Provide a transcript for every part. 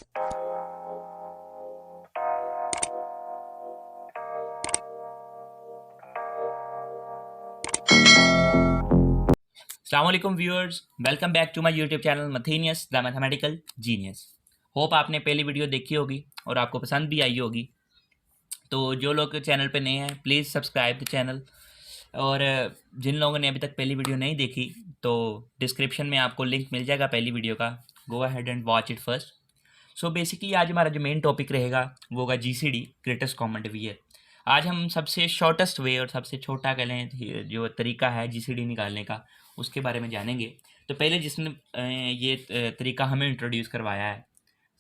अस्सलाम viewers, welcome back to my YouTube channel Mathenius the mathematical genius. Hope आपने पहली video देखी होगी और आपको पसंद भी आई होगी। तो जो लोग चैनल पे नए हैं प्लीज़ सब्सक्राइब द चैनल, और जिन लोगों ने अभी तक पहली वीडियो नहीं देखी तो डिस्क्रिप्शन में आपको लिंक मिल जाएगा पहली वीडियो का, go ahead and watch it first. So basically आज हमारा जो मेन टॉपिक रहेगा वो होगा जीसीडी, ग्रेटेस्ट कॉमन डिवीजर। आज हम सबसे शॉर्टेस्ट वे और सबसे छोटा कह लें जो तरीका है जीसीडी निकालने का उसके बारे में जानेंगे। तो पहले जिसने ये तरीका हमें इंट्रोड्यूस करवाया है,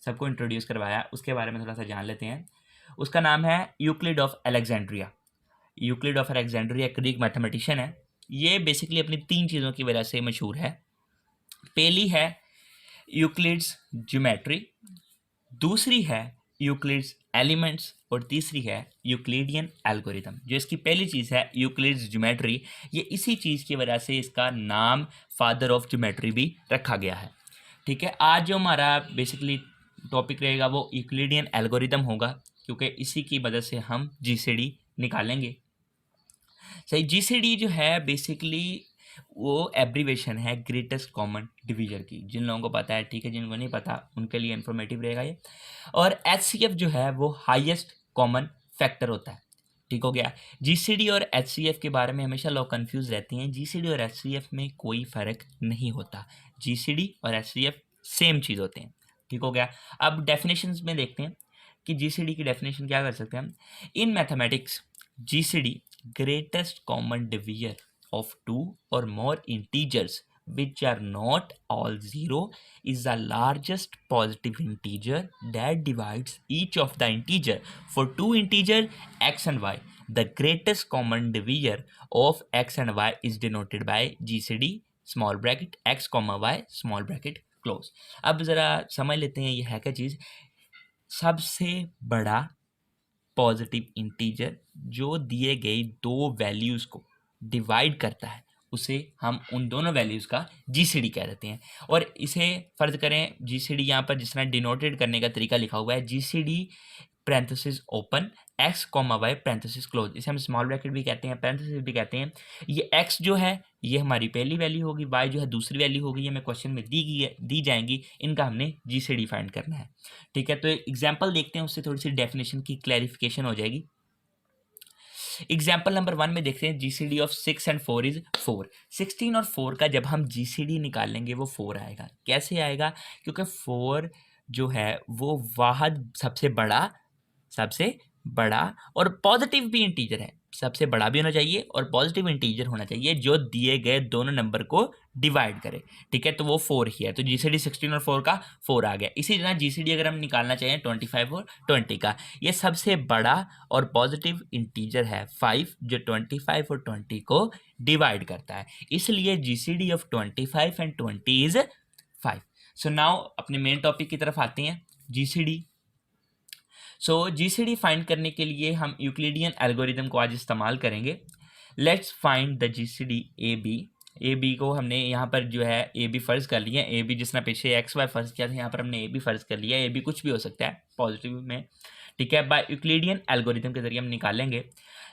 सबको इंट्रोड्यूस करवाया है, उसके बारे में थोड़ा सा जान लेते हैं। उसका नाम है Euclid of Alexandria. Euclid of Alexandria एक ग्रीक मैथमेटिशियन है। ये बेसिकली अपनी 3 चीज़ों की वजह से मशहूर है। पहली है यूक्लिड्स ज्योमेट्री, दूसरी है यूक्लिड्स एलिमेंट्स, और तीसरी है यूक्लिडियन एल्गोरिथम। जो इसकी पहली चीज़ है यूक्लिड्स ज्योमेट्री, ये इसी चीज़ की वजह से इसका नाम फादर ऑफ ज्योमेट्री भी रखा गया है। ठीक है, आज जो हमारा बेसिकली टॉपिक रहेगा वो यूक्लिडियन एल्गोरिथम होगा, क्योंकि इसी की वजह से हम जीसीडी निकालेंगे। सही, जीसीडी जो है बेसिकली वो एब्रीवेशन है ग्रेटेस्ट कॉमन डिवीजर की। जिन लोगों को पता है ठीक है, जिनको नहीं पता उनके लिए इन्फॉर्मेटिव रहेगा ये। और एचसीएफ जो है वो हाईएस्ट कॉमन फैक्टर होता है। ठीक हो गया। जीसीडी और एचसीएफ के बारे में हमेशा लोग कंफ्यूज रहते हैं। जीसीडी और एचसीएफ में कोई फ़र्क नहीं होता। जीसीडी और एचसीएफ सेम चीज़ होते हैं। ठीक हो गया। अब डेफिनेशंस में देखते हैं कि जीसीडी की डेफिनेशन क्या कर सकते हैं हम। In mathematics GCD greatest common divisor of two or more integers which are not all zero is the largest positive integer that divides each of the integer. For two integer x and y, the greatest common divisor of x and y is denoted by GCD small bracket x comma y small bracket close. अब ज़रा समझ लेते हैं ये है क्या चीज़। सबसे बड़ा पॉजिटिव इंटीजर जो दिए गए दो वैल्यूज़ को डिवाइड करता है उसे हम उन दोनों वैल्यूज़ का जीसीडी कह देते हैं। और इसे फ़र्ज करें जीसीडी यहाँ पर जिस तरह डिनोटेड करने का तरीका लिखा हुआ है, GCD parenthesis open X comma Y parenthesis close. इसे हम स्मॉल ब्रैकेट भी कहते हैं, पैरेंथेसिस भी कहते हैं। ये एक्स जो है ये हमारी पहली वैल्यू होगी, वाई जो है दूसरी वैल्यू होगी। ये हमें क्वेश्चन में दी जाएंगी, इनका हमने जीसीडी फाइंड करना है। ठीक है, तो एग्जाम्पल देखते हैं, उससे थोड़ी सी डेफिनेशन की क्लैरिफिकेशन हो जाएगी। एग्जाम्पल नंबर 1 में देखते हैं जीसीडी ऑफ 6 एंड 4 इज 4। 16 और 4 का जब हम जीसीडी निकालेंगे वो 4 आएगा। कैसे आएगा? क्योंकि 4 जो है वो वाहद सबसे बड़ा और पॉजिटिव भी इंटीजर है। सबसे बड़ा भी होना चाहिए और पॉजिटिव इंटीजर होना चाहिए जो दिए गए दोनों नंबर को डिवाइड करे। ठीक है, तो वो 4 ही है। तो जीसीडी 16 और 4 का 4 आ गया। इसी तरह जीसीडी अगर हम निकालना चाहें 25 और 20 का, ये सबसे बड़ा और पॉजिटिव इंटीजर है 5 जो 25 और 20 को डिवाइड करता है। इसलिए GCD of 25 and 20 is 5। So now अपने मेन टॉपिक की तरफ आते हैं, जीसीडी। सो जीसीडी फाइंड करने के लिए हम यूक्लिडियन एल्गोरिथम को आज इस्तेमाल करेंगे। Let's find the GCD A B को हमने यहाँ पर जो है ए बी फ़र्ज़ कर लिया। ए बी जिसने पीछे एक्स वाई फ़र्ज़ किया था, यहाँ पर हमने ए बी फ़र्ज़ कर लिया। ए बी कुछ भी हो सकता है पॉजिटिव में। ठीक है, बाय यूक्लिडियन एल्गोरिथम के ज़रिए हम निकालेंगे।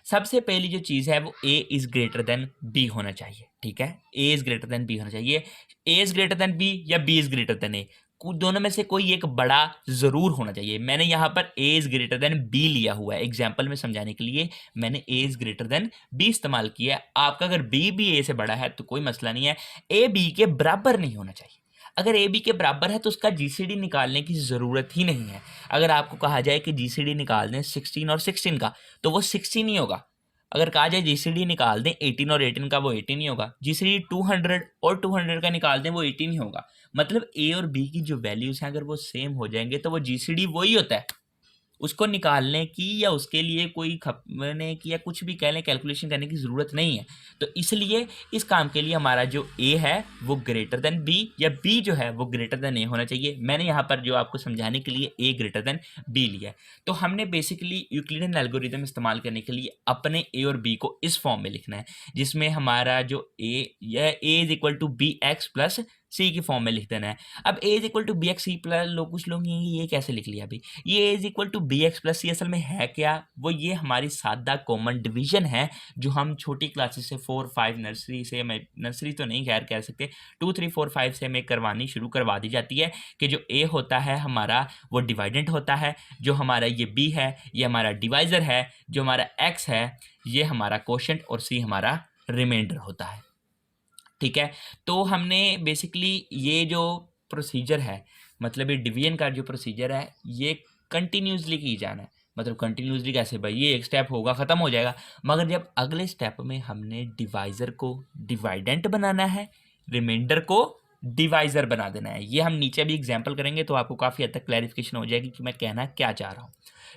सबसे पहली जो चीज़ है वो A is greater than B होना चाहिए। ठीक है, A is greater than B होना चाहिए। A is greater than B या B is greater than A, दोनों में से कोई एक बड़ा ज़रूर होना चाहिए। मैंने यहाँ पर A is greater than B लिया हुआ है। एग्जाम्पल में समझाने के लिए मैंने A is greater than B इस्तेमाल किया है। आपका अगर बी भी ए से बड़ा है तो कोई मसला नहीं है, ए बी के बराबर नहीं होना चाहिए। अगर ए बी के बराबर है तो उसका जीसीडी निकालने की ज़रूरत ही नहीं है। अगर आपको कहा जाए कि जीसीडी निकाल दें 16 और 16 का, तो वो 16 ही होगा। अगर कहा जाए जीसीडी निकाल दें 18 और 18 का, वो 18 ही होगा। जीसीडी 200 और 200 का निकाल दें, वो 18 ही होगा। मतलब ए और बी की जो वैल्यूज़ हैं अगर वो सेम हो जाएंगे तो वो जीसीडी वही होता है। उसको निकालने की या उसके लिए कोई खपने की या कुछ भी कह लें कैलकुलेशन करने की ज़रूरत नहीं है। तो इसलिए इस काम के लिए हमारा जो ए है वो ग्रेटर देन बी या बी जो है वो ग्रेटर देन ए होना चाहिए। मैंने यहाँ पर जो आपको समझाने के लिए ए ग्रेटर देन बी लिया है। तो हमने बेसिकली यूक्लिडियन एल्गोरिथम इस्तेमाल करने के लिए अपने ए और बी को इस फॉर्म में लिखना है, जिसमें हमारा जो a is equal to b x plus c की फॉर्म में लिख देना है। अब a is equal to b x c plus, लोग कुछ लोग ये कैसे लिख लिया भाई, ये a is equal to b x plus c असल में है क्या, वो ये हमारी सादा कॉमन डिवीजन है जो हम छोटी क्लासेस से 4 5 नर्सरी से, मैं नर्सरी तो नहीं खैर कह सकते, 2 3 4 5 से हमें करवानी शुरू करवा दी जाती है कि जो ए होता है हमारा वो डिवाइडेंट होता है, जो हमारा ये बी है ये हमारा डिवाइज़र है, जो हमारा एक्स है ये हमारा कोशेंट और सी हमारा रिमाइंडर होता है। ठीक है, तो हमने बेसिकली ये जो प्रोसीजर है, मतलब ये डिवीजन का जो प्रोसीजर है ये कंटिन्यूसली की जाना है। मतलब कंटिन्यूसली कैसे भाई, ये एक स्टेप होगा ख़त्म हो जाएगा, मगर जब अगले स्टेप में हमने डिवाइज़र को डिवाइडेंट बनाना है, रिमाइंडर को डिवाइज़र बना देना है। ये हम नीचे भी एग्जाम्पल करेंगे तो आपको काफ़ी हद तक क्लैरिफिकेशन हो जाएगी कि मैं कहना क्या चाह रहा हूँ।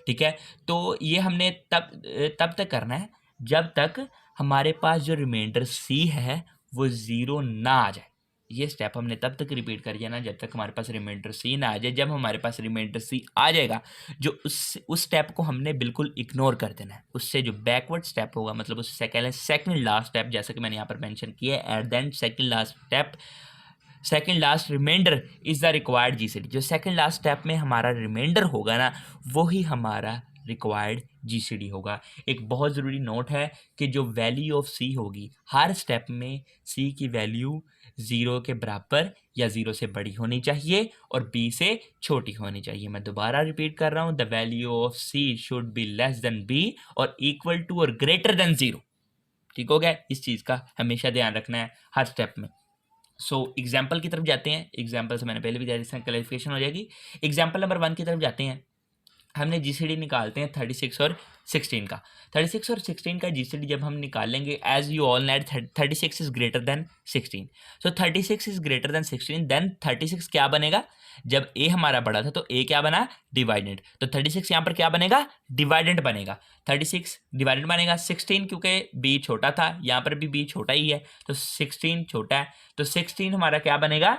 ठीक है, तो ये हमने तब तक करना है जब तक हमारे पास जो रिमाइंडर सी है वो ज़ीरो ना आ जाए। ये स्टेप हमने तब तक रिपीट कर जाना जब तक हमारे पास रिमाइंडर सी ना आ जाए। जब हमारे पास रिमाइंडर सी आ जाएगा, जो उस स्टेप को हमने बिल्कुल इग्नोर कर देना है। उससे जो बैकवर्ड स्टेप होगा, मतलब उस सेकंड लास्ट स्टेप, जैसा कि मैंने यहाँ पर मेंशन किया है, at the end second last step, second last remainder is the required GCD. जो सेकंड लास्ट स्टेप में हमारा रिमाइंडर होगा ना, वही हमारा रिक्वायर्ड जीसीडी होगा। एक बहुत ज़रूरी नोट है कि जो वैल्यू ऑफ सी होगी हर स्टेप में, सी की वैल्यू 0 के बराबर या 0 से बड़ी होनी चाहिए और बी से छोटी होनी चाहिए। मैं दोबारा रिपीट कर रहा हूँ, the value of C should be less than B और इक्वल टू और ग्रेटर देन 0। ठीक हो गया, इस चीज़ का हमेशा ध्यान रखना है हर स्टेप में। सो एग्जाम्पल की तरफ जाते हैं। एग्जाम्पल से मैंने पहले भी दिया, इससे क्लैरिफिकेशन हो जाएगी। एग्जाम्पल नंबर 1 की तरफ जाते हैं। हमने जीसीडी निकालते हैं 36 और 16 का। 36 और 16 का जीसीडी जब हम निकालेंगे, as you all net 36 is greater than 16। So 36 is greater than 16, then 36 क्या बनेगा, जब ए हमारा बड़ा था तो ए क्या बना, डिवाइडेंट। तो 36 यहाँ पर क्या बनेगा, डिवाइडेंट बनेगा। 36 डिवाइडेंट बनेगा 16, क्योंकि बी छोटा था, यहाँ पर भी बी छोटा ही है तो 16 छोटा है, तो 16 हमारा क्या बनेगा,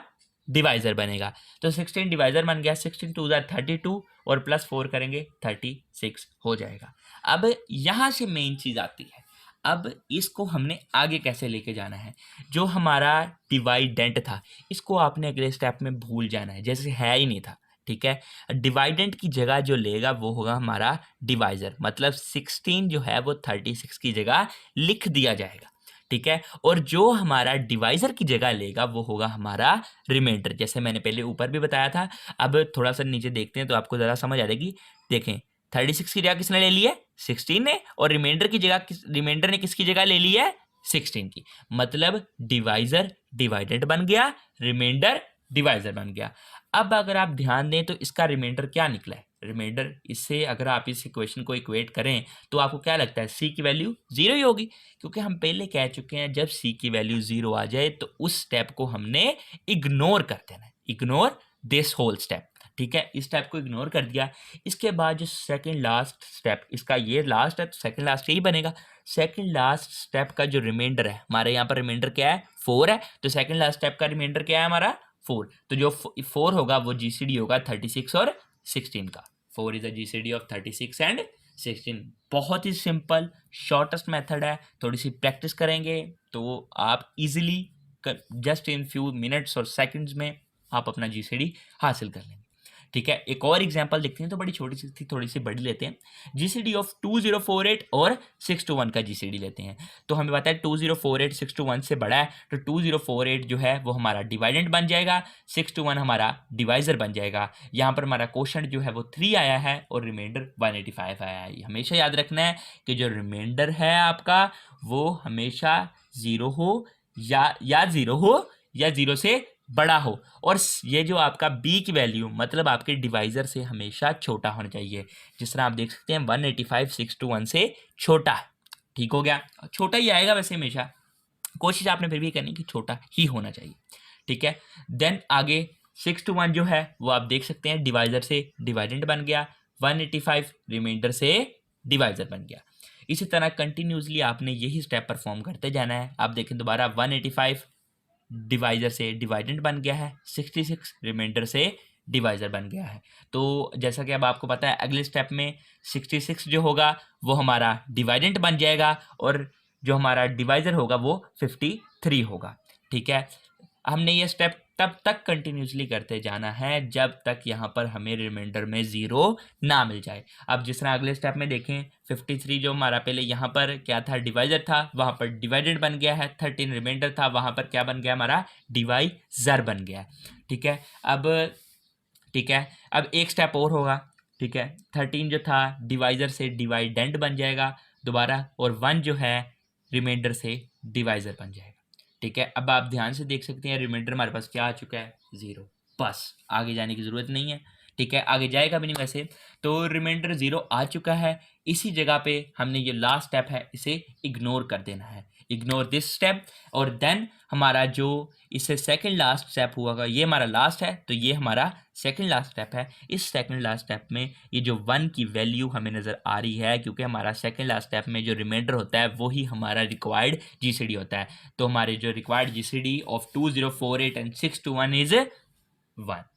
डिवाइजर बनेगा। तो 16 डिवाइजर बन गया, 16 2 32 और प्लस 4 करेंगे 36 हो जाएगा। अब यहाँ से मेन चीज़ आती है, अब इसको हमने आगे कैसे लेके जाना है। जो हमारा डिवाइडेंट था इसको आपने अगले स्टेप में भूल जाना है, जैसे है ही नहीं था। ठीक है, डिवाइडेंट की जगह जो लेगा वो होगा हमारा डिवाइजर, मतलब 16 जो है वो 36 की जगह लिख दिया जाएगा। ठीक है, और जो हमारा डिवाइजर की जगह लेगा वो होगा हमारा रिमाइंडर, जैसे मैंने पहले ऊपर भी बताया था। अब थोड़ा सा नीचे देखते हैं तो आपको ज़रा समझ आ जाएगी। देखें, 36 की जगह किसने ले ली है, 16 ने, और रिमाइंडर की जगह रिमाइंडर ने किसकी जगह ले ली है, 16 की। मतलब डिवाइजर डिवाइडेंट बन गया, रिमाइंडर डिवाइजर बन गया। अब अगर आप ध्यान दें तो इसका रिमाइंडर क्या निकला है, रिमाइंडर इससे अगर आप इस इक्वेशन को इक्वेट करें तो आपको क्या लगता है, सी की वैल्यू 0 ही होगी, क्योंकि हम पहले कह चुके हैं जब सी की वैल्यू 0 आ जाए तो उस स्टेप को हमने इग्नोर कर देना है, इग्नोर दिस होल स्टेप। ठीक है, इस स्टेप को इग्नोर कर दिया। इसके बाद जो सेकंड लास्ट स्टेप, इसका ये लास्ट है तो सेकंड लास्ट यही बनेगा। सेकंड लास्ट स्टेप का जो रिमाइंडर है, हमारे यहाँ पर रिमाइंडर क्या है, 4 है, तो सेकंड लास्ट स्टेप का रिमाइंडर क्या है हमारा, 4। तो जो 4 होगा वो जीसीडी होगा 36 और 16 का। 4 is the GCD of 36 and 16। बहुत ही सिंपल शॉर्टेस्ट मेथड है, थोड़ी सी प्रैक्टिस करेंगे तो आप easily just in few minutes और सेकंड्स में आप अपना जीसीडी हासिल कर लेंगे। ठीक है, एक और एग्जांपल देखते हैं, तो बड़ी छोटी सी थी, थोड़ी सी बड़ी लेते हैं। जीसीडी ऑफ 2048 और 621 का जीसीडी लेते हैं। तो हमें पता है 2048 621 से बड़ा है, तो 2048 जो है वो हमारा डिवाइडेंट बन जाएगा, 621 हमारा डिवाइजर बन जाएगा। यहाँ पर हमारा क्वेश्चन जो है वो 3 आया है और रिमाइंडर 185 आया है। हमेशा याद रखना है कि जो रिमाइंडर है आपका वो हमेशा 0 हो या 0 हो या 0 से बड़ा हो, और ये जो आपका b की वैल्यू मतलब आपके डिवाइजर से हमेशा छोटा होना चाहिए। जिस तरह आप देख सकते हैं 185 621 से छोटा है। ठीक हो गया, छोटा ही आएगा वैसे हमेशा, कोशिश आपने फिर भी करनी कि छोटा ही होना चाहिए। ठीक है, देन आगे 621 जो है वो आप देख सकते हैं डिवाइजर से डिवाइडेंट बन गया, 185 रिमाइंडर से डिवाइजर बन गया। इसी तरह कंटिन्यूसली आपने यही स्टेप परफॉर्म करते जाना है। आप देखें दोबारा 185 डिवाइजर से डिवाइडेंट बन गया है, 66 रिमाइंडर से डिवाइजर बन गया है। तो जैसा कि अब आपको पता है अगले स्टेप में 66 जो होगा वो हमारा डिवाइडेंट बन जाएगा और जो हमारा डिवाइजर होगा वो 53 होगा। ठीक है, हमने ये स्टेप तब तक कंटिन्यूसली करते जाना है जब तक यहाँ पर हमें रिमाइंडर में 0 ना मिल जाए। अब जिस तरह अगले स्टेप में देखें 53 जो हमारा पहले यहाँ पर क्या था, डिवाइजर था, वहाँ पर डिवाइडेड बन गया है। 13 रिमाइंडर था, वहाँ पर क्या बन गया, हमारा डिवाइजर बन गया। ठीक है, अब एक स्टेप और होगा। ठीक है, 13 जो था डिवाइजर से डिवाइडेंड बन जाएगा दोबारा, और 1 जो है रिमाइंडर से डिवाइजर बन जाएगा। ठीक है, अब आप ध्यान से देख सकते हैं रिमाइंडर हमारे पास क्या आ चुका है, 0। बस आगे जाने की ज़रूरत नहीं है। ठीक है, आगे जाएगा भी नहीं वैसे। तो रिमाइंडर 0 आ चुका है, इसी जगह पे हमने ये लास्ट स्टेप है इसे इग्नोर कर देना है, इग्नोर दिस स्टेप। और देन हमारा जो इससे सेकंड लास्ट स्टेप हुआ, ये हमारा लास्ट है, तो ये हमारा सेकंड लास्ट स्टेप है। इस सेकंड लास्ट स्टेप में ये जो 1 की वैल्यू हमें नज़र आ रही है, क्योंकि हमारा सेकंड लास्ट स्टेप में जो रिमाइंडर होता है वही हमारा रिक्वायर्ड जीसीडी होता है। तो हमारे जो required GCD of 2048 and 621 is 1।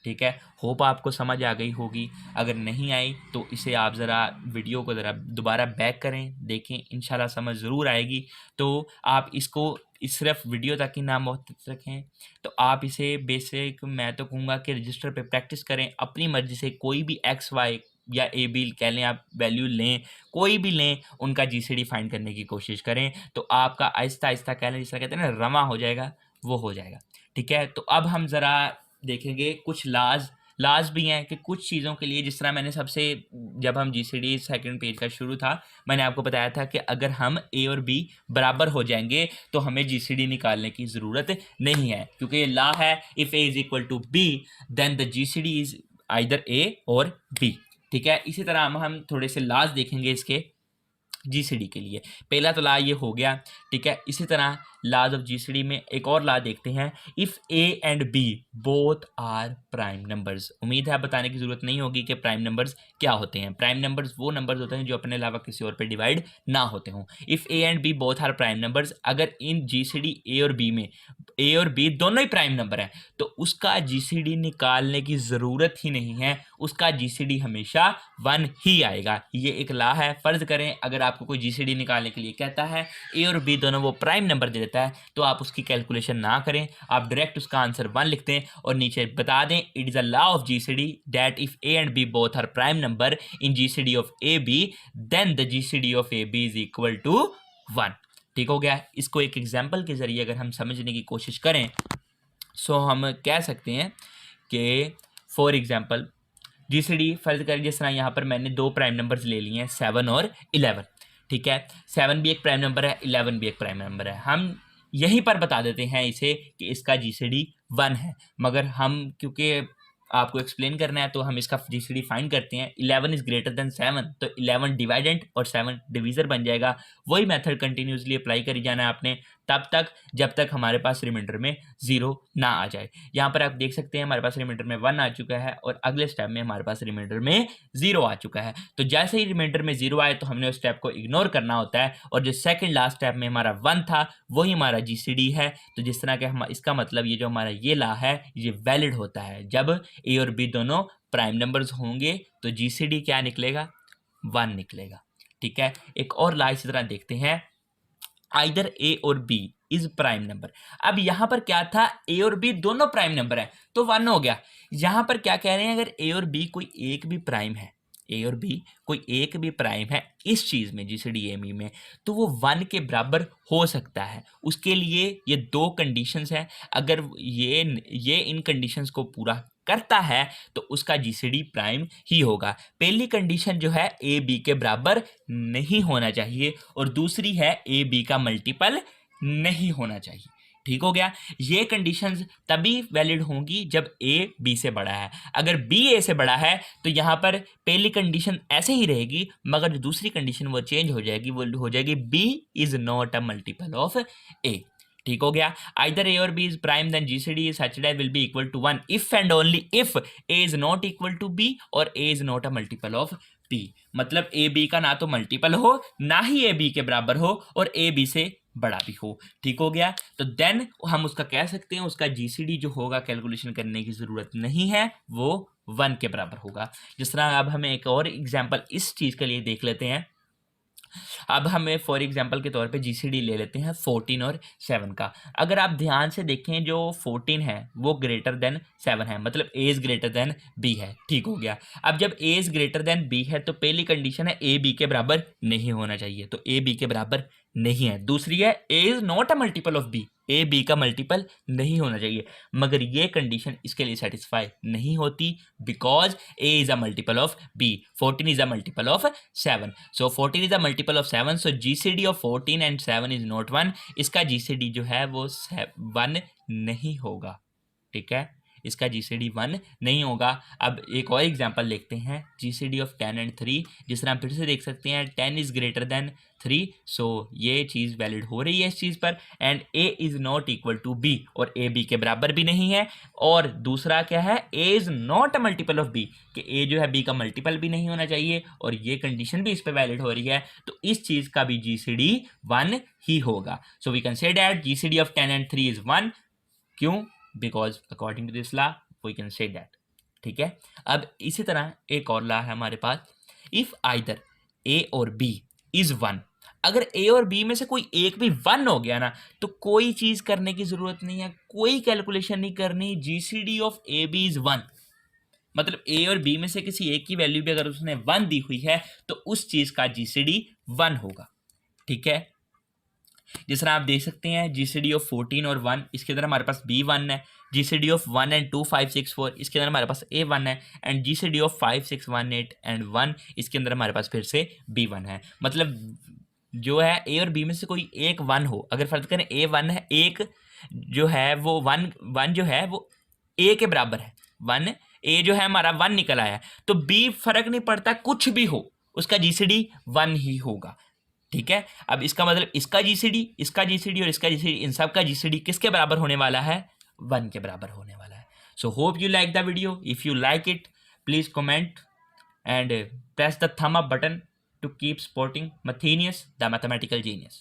ठीक है, होप आपको समझ आ गई होगी। अगर नहीं आई तो इसे आप ज़रा वीडियो को ज़रा दोबारा बैक करें, देखें, इंशाल्लाह समझ ज़रूर आएगी। तो आप इसको सिर्फ वीडियो तक ही ना महत्व रखें, तो आप इसे बेसिक, मैं तो कहूँगा कि रजिस्टर पे प्रैक्टिस करें, अपनी मर्ज़ी से कोई भी एक्स वाई या ए बी कह लें, आप वैल्यू लें, कोई भी लें, उनका जीसीडी फाइंड करने की कोशिश करें, तो आपका आहिस्ता आहिस्ता कह लें, जिस तरह कहते हैं ना, रमा हो जाएगा, वो हो जाएगा। ठीक है, तो अब हम ज़रा देखेंगे कुछ लाज भी हैं कि कुछ चीज़ों के लिए, जिस तरह मैंने सबसे, जब हम जीसीडी सेकंड पेज का शुरू था, मैंने आपको बताया था कि अगर हम ए और बी बराबर हो जाएंगे तो हमें जीसीडी निकालने की ज़रूरत नहीं है, क्योंकि ये ला है, if a is equal to b then the GCD is either a or b. ठीक है, इसी तरह हम थोड़े से लाज देखेंगे इसके जीसीडी के लिए। पहला तो ला ये हो गया। ठीक है, इसी तरह लाज ऑफ जीसीडी में एक और ला देखते हैं, if A and B both are prime numbers. उम्मीद है बताने की ज़रूरत नहीं होगी कि प्राइम नंबर्स क्या होते हैं। प्राइम नंबर्स वो नंबर्स होते हैं जो अपने अलावा किसी और पे डिवाइड ना होते हों। If A and B both are prime numbers, अगर in GCD A or B में ए और बी दोनों ही प्राइम नंबर हैं तो उसका जीसीडी निकालने की ज़रूरत ही नहीं है, उसका जीसीडी हमेशा 1 ही आएगा। ये एक ला है। फ़र्ज़ करें अगर आपको कोई जीसीडी निकालने के लिए कहता है, ए और बी दोनों वो प्राइम नंबर दे देता है, तो आप उसकी कैलकुलेशन ना करें, आप डायरेक्ट उसका आंसर 1 लिख दें और नीचे बता दें, it is a law of GCD that if A and B both are prime number in GCD of A B then the GCD of A B is equal to 1। ठीक हो गया। इसको एक एग्जाम्पल के ज़रिए अगर हम समझने की कोशिश करें, सो हम कह सकते हैं कि फॉर एग्जाम्पल जीसीडी फर्ज करें, जिस तरह यहाँ पर मैंने 2 प्राइम नंबर्स ले लिए हैं, 7 और 11। ठीक है, 7 भी एक प्राइम नंबर है, 11 भी एक प्राइम नंबर है। हम यहीं पर बता देते हैं इसे कि इसका जीसीडी 1 है, मगर हम क्योंकि आपको एक्सप्लेन करना है तो हम इसका जीसीडी फाइंड करते हैं। 11 इज ग्रेटर देन 7, तो 11 डिवाइडेंट और 7 डिवीज़र बन जाएगा। वही मेथड कंटिन्यूसली अप्लाई करी जाना है आपने तब तक जब तक हमारे पास रिमाइंडर में 0 ना आ जाए। यहाँ पर आप देख सकते हैं हमारे पास रिमाइंडर में 1 आ चुका है और अगले स्टेप में हमारे पास रिमाइंडर में 0 आ चुका है। तो जैसे ही रिमाइंडर में 0 आए तो हमने उस स्टेप को इग्नोर करना होता है, और जो सेकंड लास्ट स्टेप में हमारा 1 था वही हमारा जीसीडी है। तो जिस तरह के हम, इसका मतलब ये जो हमारा ये ला है ये वैलिड होता है जब ए और बी दोनों प्राइम नंबर्स होंगे, तो जीसीडी क्या निकलेगा, 1 निकलेगा। ठीक है, एक और ला इसी तरह देखते हैं, either a or b is prime number. अब यहां पर क्या था, ए और बी दोनों प्राइम नंबर है तो 1 हो गया। यहां पर क्या कह रहे हैं, अगर ए और बी कोई एक भी प्राइम है, ए और बी कोई एक भी प्राइम है इस चीज में जीसीडी एमी में, तो वो 1 के बराबर हो सकता है। उसके लिए ये 2 कंडीशंस है, अगर ये इन कंडीशंस को पूरा करता है तो उसका जीसीडी प्राइम ही होगा। पहली कंडीशन जो है ए बी के बराबर नहीं होना चाहिए, और दूसरी है ए बी का मल्टीपल नहीं होना चाहिए। ठीक हो गया। ये कंडीशंस तभी वैलिड होंगी जब ए बी से बड़ा है। अगर बी ए से बड़ा है तो यहाँ पर पहली कंडीशन ऐसे ही रहेगी, मगर जो दूसरी कंडीशन वो चेंज हो जाएगी, वो हो जाएगी b is not a multiple of a. ठीक हो गया। Either a or b is prime then GCD such that will be equal to 1 if and only if a is not equal to B और a is not a multiple of b. मतलब a b का ना तो multiple हो, ना ही A B के बराबर हो, और ए बी से बड़ा भी हो। ठीक हो गया। तो देन हम उसका कह सकते हैं उसका जीसीडी जो होगा कैलकुलेशन करने की जरूरत नहीं है, वो 1 के बराबर होगा। जिस तरह अब हमें एक और एग्जांपल इस चीज के लिए देख लेते हैं। अब हमें फॉर एग्जांपल के तौर पे जीसीडी ले लेते हैं 14 और 7 का। अगर आप ध्यान से देखें जो 14 है वो ग्रेटर देन 7 है, मतलब ए इज ग्रेटर देन बी है। ठीक हो गया। अब जब ए इज ग्रेटर देन बी है तो पहली कंडीशन है ए बी के बराबर नहीं होना चाहिए, तो ए बी के बराबर नहीं है। दूसरी है a is not a multiple of b, a b का मल्टीपल नहीं होना चाहिए, मगर ये कंडीशन इसके लिए सेटिस्फाई नहीं होती because A is a multiple of B, 14 is a multiple of 7, so 14 is a multiple of 7, so GCD of 14 and 7 is not 1, इसका जीसीडी जो है वो 1 नहीं होगा। ठीक है, इसका जीसीडी 1 नहीं होगा। अब एक और एग्जांपल देखते हैं, जीसीडी ऑफ 10 एंड 3, जिस तरह हम फिर से देख सकते हैं 10 इज ग्रेटर देन 3, सो ये चीज़ वैलिड हो रही है इस चीज़ पर। And A is not equal to B, और ए बी के बराबर भी नहीं है। और दूसरा क्या है, A is not a multiple of B, कि ए जो है बी का मल्टीपल भी नहीं होना चाहिए, और ये कंडीशन भी इस पर वैलिड हो रही है, तो इस चीज़ का भी जीसीडी 1 ही होगा। So we can say that GCD of 10 and 3 is 1। क्यों? Because according to this law we can say that. ठीक है, अब इसी तरह एक और लॉ है हमारे पास, if either a or b is 1, अगर ए और बी में से कोई एक भी 1 हो गया ना, तो कोई चीज करने की जरूरत नहीं है, कोई कैलकुलेशन नहीं करनी, GCD of A B is 1, मतलब ए और बी में से किसी एक की वैल्यू भी अगर उसने 1 दी हुई है तो उस चीज का जीसीडी 1 होगा। ठीक है, जिस तरह आप देख सकते हैं जीसीडी ऑफ 14 और 1, इसके अंदर हमारे पास बी 1 है, जीसीडी ऑफ 1 एंड 2 5 6 4, इसके अंदर हमारे पास ए 1 है, एंड जीसीडी ऑफ 5 6 1 8 एंड 1, इसके अंदर हमारे पास फिर से बी 1 है। मतलब जो है ए और बी में से कोई एक 1 हो, अगर फर्ज करें ए 1 है, एक जो है वो 1 जो है वो ए के बराबर है, 1 ए जो है हमारा 1 निकल आया, तो बी फर्क नहीं पड़ता, कुछ भी हो उसका जीसीडी 1 ही होगा। ठीक है, अब इसका मतलब इसका जीसीडी और इसका जीसीडी, इन सब का जीसीडी किसके बराबर होने वाला है, 1 के बराबर होने वाला है। So hope you like the video, if you like it please comment and press the thumb up button to keep supporting Mathenius, the mathematical genius.